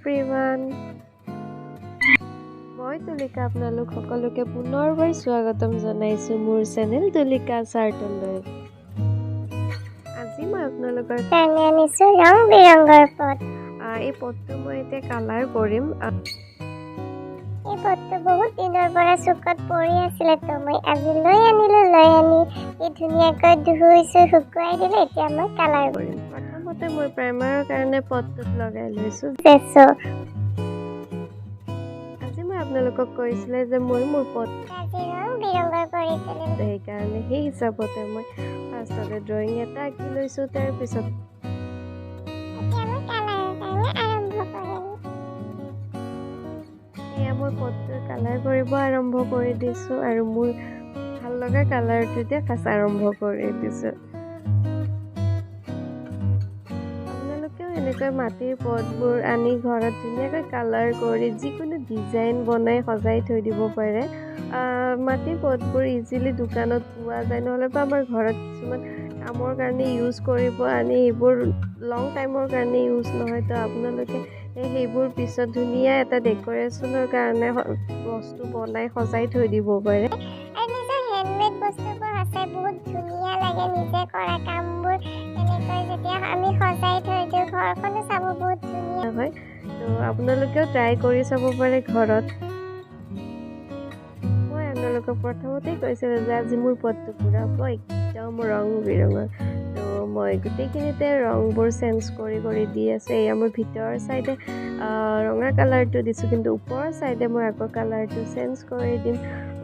everyone. মই তুলিকা আপোনালোক সকলোকে পুনৰবাৰ স্বাগতম জনাইছো মোৰ চেনেল তুলিকা চাৰ্টলৈ। আজি মই আপোনালোকৰ কাৰণে আনিছো ৰং বিৰঙৰ পট। এই পটটো মই এতিয়া কালাৰ কৰিম। এই পটটো বহুত দিনৰ পৰা চুকত পৰি আছিল, তো মই আজি লৈ আনি এই ধুনীয়াকৈ ধুইছো, শুকুৱাই দিলে। এতিয়া মই কালাৰ কৰিম। প্ৰথমতে মই প্ৰাইমাৰৰ কাৰণে পটটোত লগাই লৈছো জেছো। আজি মই আপোনালোকক কৈছিলে যে মই মোৰ পট ৰং বিৰঙৰ কৰি তুলিম, সেইকাৰণে সেই হিচাপতে মই ফাৰ্ষ্টতে ড্ৰয়িং এটা আঁকি লৈছো। তাৰপিছত মই পটটোৰ কালাৰ কৰিব আৰম্ভ কৰি দিছো আৰু মোৰ ভাল লগা কালাৰটোতে ফাৰ্ষ্ট আৰম্ভ কৰি দিছো। আপোনালোকেও এনেকৈ মাটিৰ পটবোৰ আনি ঘৰত ধুনীয়াকৈ কালাৰ কৰি যিকোনো ডিজাইন বনাই সজাই থৈ দিব পাৰে। মাটিৰ পটবোৰ ইজিলি দোকানত পোৱা যায়, নহ'লে বা আমাৰ ঘৰত কিছুমান কামৰ কাৰণে ইউজ কৰিব আনি এইবোৰ লং টাইমৰ কাৰণে ইউজ নহয়, তো আপোনালোকে সেইবোৰ পিছত ধুনীয়া এটা ডেক'ৰেশ্যনৰ কাৰণে বস্তু বনাই সজাই থৈ দিব পাৰে। আৰু নিজৰ হেণ্ডমেড বস্তুবোৰ সঁচাই বহুত ধুনীয়া লাগে। নিজে কৰা কামবোৰ এনেকৈ যেতিয়া আমি সজাই থৈ দিওঁ, ঘৰখনো চাব বহুত ধুনীয়া হয়। তো আপোনালোকেও ট্ৰাই কৰি চাব পাৰে ঘৰত। মই আপোনালোকক প্ৰথমতেই কৈছিলোঁ যে আজি মোৰ পটটো পুৰাব একদম ৰং বিৰঙৰ। তো মই গোটেইখিনিতে ৰংবোৰ চেঞ্জ কৰি দি আছোঁ। এয়া মোৰ ভিতৰৰ চাইডে ৰঙা কালাৰটো দিছোঁ, কিন্তু ওপৰৰ চাইডে মই আকৌ কালাৰটো চেঞ্জ কৰি দিম।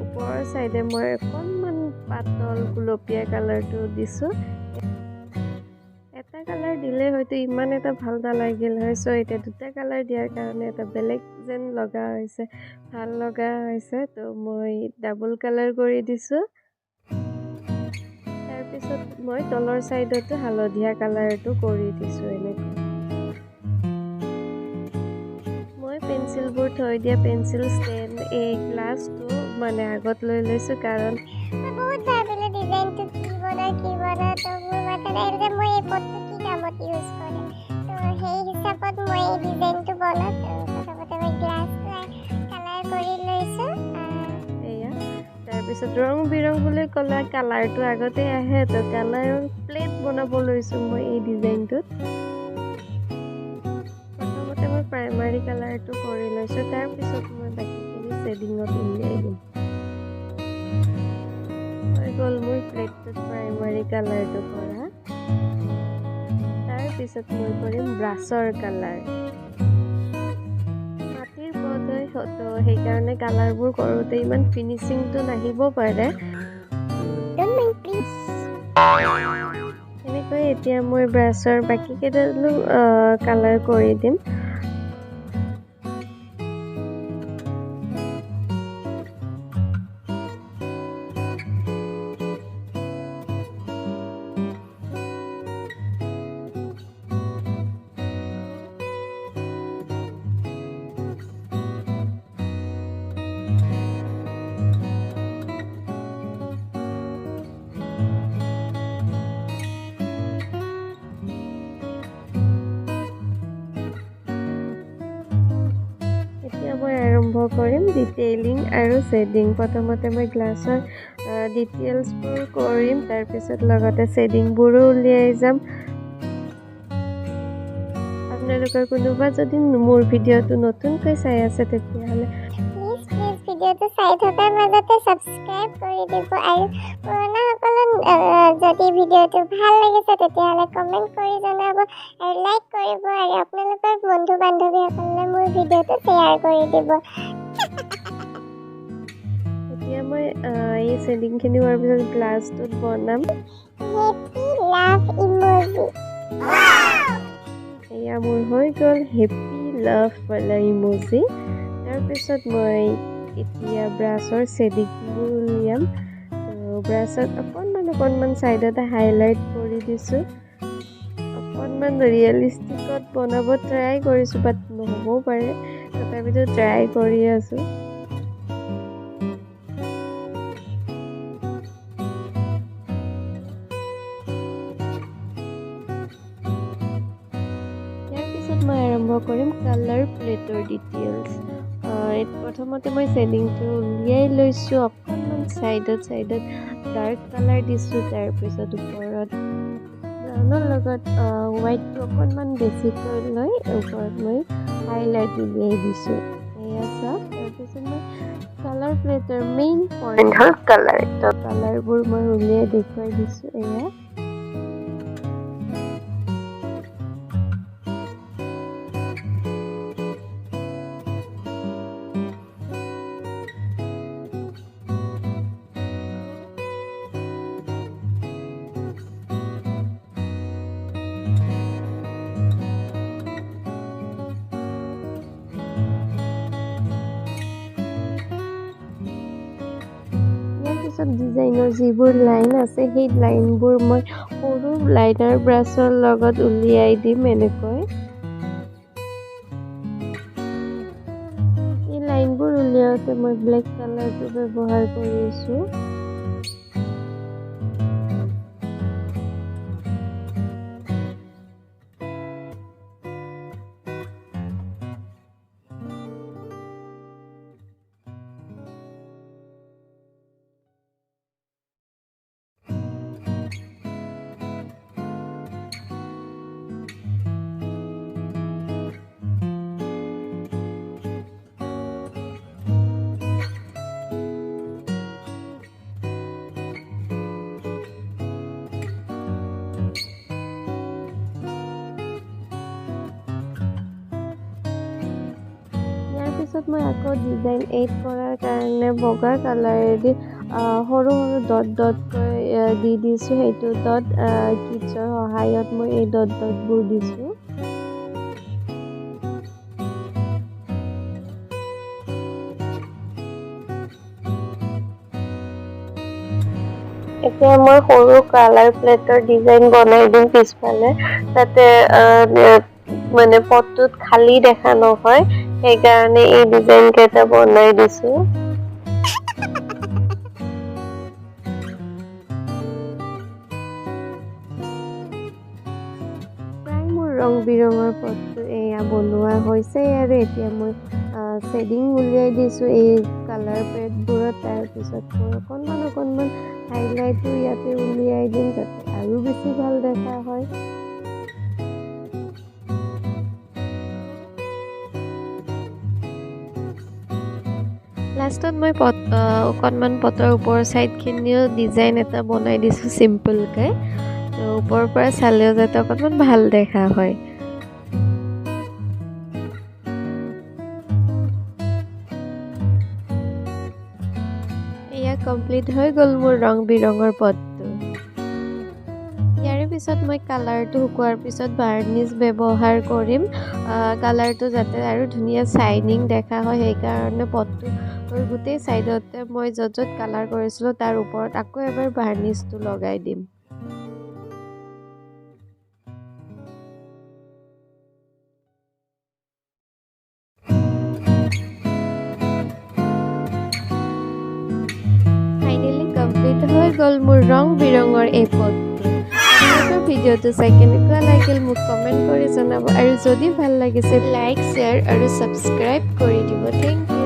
ওপৰৰ চাইডে মই অকণমান পাতল গুলপীয়া কালাৰটো দিছোঁ। এটা কালাৰ দিলে হয়তো ইমান এটা ভাল নালাগিল হয়, চ' এতিয়া দুটা কালাৰ দিয়াৰ কাৰণে এটা বেলেগ যেন লগা হৈছে, ভাল লগা হৈছে। তো মই ডাবল কালাৰ কৰি দিছোঁ। তাৰপিছত মই তলৰ চাইডতো হালধীয়া কালাৰটো কৰি দিছোঁ এনেকৈ। মই পেঞ্চিলবোৰ থৈ দিয়া পেঞ্চিল ষ্টেণ্ড এই গ্লাছটো মানে আগত লৈ লৈছোঁ, কাৰণ বহুত ভাবিলোঁ ডিজাইনটো কি বনাই তো মোৰ মাথাত আহিল যে মই এই পটটো কি কামত ইউজ কৰিম। তো সেই হিচাপত মই এই ডিজাইনটো বনালোঁ। প্ৰথমতে মই গ্লাছটো কালাৰ কৰি লৈছোঁ। এয়া তাৰপিছত ৰং বিৰং বুলি ক'লে কালাৰটো আগতে আহে, তো কালাৰৰ প্লেট বনাব লৈছোঁ মই এই ডিজাইনটোত। প্ৰথমতে মই প্ৰাইমাৰী কালাৰটো কৰি লৈছোঁ, তাৰপিছত মই বাকীখিনি শ্বেডিঙত উলিয়াই দিম। হৈ গ'ল মোৰ প্লেটটোত প্ৰাইমাৰী কালাৰটো কৰা। তাৰপিছত মই কৰিম ব্ৰাছৰ কালাৰ। মাটিৰ পট হয়, তো সেইকাৰণে কালাৰবোৰ কৰোঁতে ইমান ফিনিচিংটো নাহিব পাৰে। এনেকৈ এতিয়া মই ব্ৰাছৰ বাকী কেইডালো কালাৰ কৰি দিম। মই আৰম্ভ কৰিম ডিটেইলিং আৰু শ্বেডিং। প্ৰথমতে মই গ্লাছৰ ডিটেইলছবোৰ কৰিম, তাৰপিছত লগতে শ্বেডিংবোৰো উলিয়াই যাম। আপোনালোকৰ কোনোবা যদি মোৰ ভিডিঅ'টো নতুনকৈ চাই আছে, তেতিয়াহ'লে প্লিজ ভিডিঅ'টো চাই থকাৰ মাজতে ছাবস্ক্ৰাইব কৰি দিব। আৰু পুৰণাসকলে যদি ভিডিঅ'টো ভাল লাগিছে তেতিয়াহ'লে কমেণ্ট কৰি জনাব আৰু লাইক কৰিব, আৰু আপোনালোকৰ বন্ধু বান্ধৱীসকলে মোৰ ভিডিঅ'টো শ্বেয়াৰ কৰি দিব। এতিয়া মই এই শ্বেডিংখিনি হোৱাৰ পিছত গ্লাছটোত বনাম হেপী লাভ ইমোজি। এয়া মোৰ হৈ গ'ল হেপী লাভ ৱালা ইমোজি। তাৰপিছত মই এতিয়া ব্ৰাছৰ শ্বেডিংবোৰ উলিয়াম। ব্ৰাছত অকণমান চাইডতে হাইলাইট কৰি দিছোঁ। অকণমান ৰিয়েলিষ্টিকত বনাব ট্ৰাই কৰিছোঁ, বাট নহ'বও পাৰে, তথাপিতো ট্ৰাই কৰি আছোঁ। মই আৰম্ভ কৰিম কালাৰ প্লেটৰ ডিটেইলছ। প্ৰথমতে মই শ্বেডিংটো উলিয়াই লৈছোঁ, অকণমান চাইডত ডাৰ্ক কালাৰ দিছোঁ, তাৰপিছত ওপৰত ব্ৰাউনৰ লগত হোৱাইটটো অকণমান বেছিকৈ লৈ ওপৰত মই হাইলাইট উলিয়াই দিছোঁ। এয়া চাওক, তাৰপিছত মই কালাৰ প্লেটৰ মেইন পইণ্ট হ'ল কালাৰ। তো কালাৰবোৰ মই উলিয়াই দেখুৱাই দিছোঁ। এয়া পিছত ডিজাইনৰ যিবোৰ লাইন আছে সেই লাইনবোৰ মই সৰু লাইনাৰ ব্ৰাছৰ লগত উলিয়াই দিম এনেকৈ। এই লাইনবোৰ উলিয়াওঁতে মই ব্লেক কালাৰটো ব্যৱহাৰ কৰিছোঁ। পিছত মই আকৌ ডিজাইন এড কৰাৰ কাৰণে বগা কালাৰেদি সৰু সৰু ডটকৈ দি দিছোঁ। সেইটো ডট কিটছৰ সহায়ত মই এই ডটবোৰ দিছোঁ। এতিয়া মই সৰু কালাৰ প্লেটৰ ডিজাইন বনাই দিম পিছফালে, যাতে মানে পটটোত খালী দেখা নহয়, সেইকাৰণে এই ডিজাইন কেইটা বনাই দিছোঁ। প্ৰায় মোৰ ৰং বিৰঙৰ পটটো এয়া বনোৱা হৈছে আৰু এতিয়া মই শ্বেডিং উলিয়াই দিছোঁ এই কালাৰ প্লেটবোৰত। তাৰপিছত মই অকণমান হাইলাইটো ইয়াতে উলিয়াই দিম যাতে আৰু বেছি ভাল দেখা হয়। লাষ্টত মই অকণমান পটৰ ওপৰৰ ছাইডখিনিও ডিজাইন এটা বনাই দিছোঁ চিম্পলকৈ, ওপৰৰ পৰা চালেও যাতে অকণমান ভাল দেখা হয়। এয়া কমপ্লিট হৈ গ'ল মোৰ ৰং বিৰঙৰ পটটো। ইয়াৰে পিছত মই কালাৰটো শুকোৱাৰ পিছত বাৰ্নিছ ব্যৱহাৰ কৰিম, কালাৰটো যাতে আৰু ধুনীয়া চাইনিং দেখা হয়। সেইকাৰণে পটটোৰ গোটেই ছাইডতে মই য'ত কালাৰ কৰিছিলোঁ তাৰ ওপৰত আকৌ এবাৰ বাৰ্নিছটো লগাই দিম। ফাইনেলি কমপ্লিট হৈ গ'ল মোৰ ৰং বিৰঙৰ এই পটটো। আপোনালোকৰ ভিডিঅ'টো চাই কেনেকুৱা লাগিল মোক কমেণ্ট কৰি জনাব, আৰু যদি ভাল লাগিছে লাইক, শ্বেয়াৰ আৰু ছাবস্ক্ৰাইব কৰি দিব। Thank U.